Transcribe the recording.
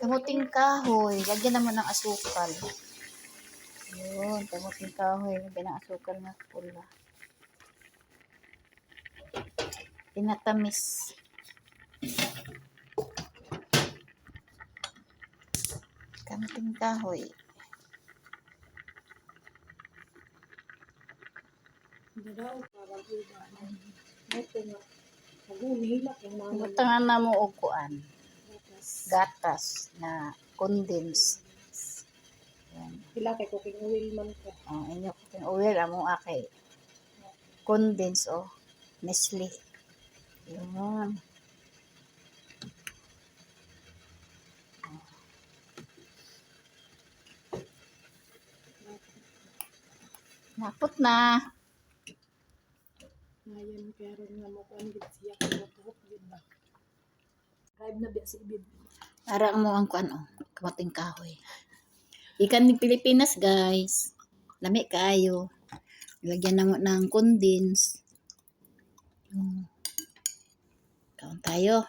Kamuting kahoy. Lagyan naman ng asukal. Yun, kamuting kahoy. Lagyan ng asukal na pula. Tinatamis. Kamuting kahoy. Butangan na mo og kuan. Gatas na condense. Yan. Pila kay cooking oil man ko. Inyo cooking oil amo akay. Condense Nestle. Yan. Napot na. Ayan karon nga mo kuan gid siya kutuhok gid ba. Drive na biya si Ibid. Para mo ang kuan kamuting kahoy. Ikan ni Pilipinas, guys. Lami kayo. Lagyan na mo ng condense. Kaon tayo.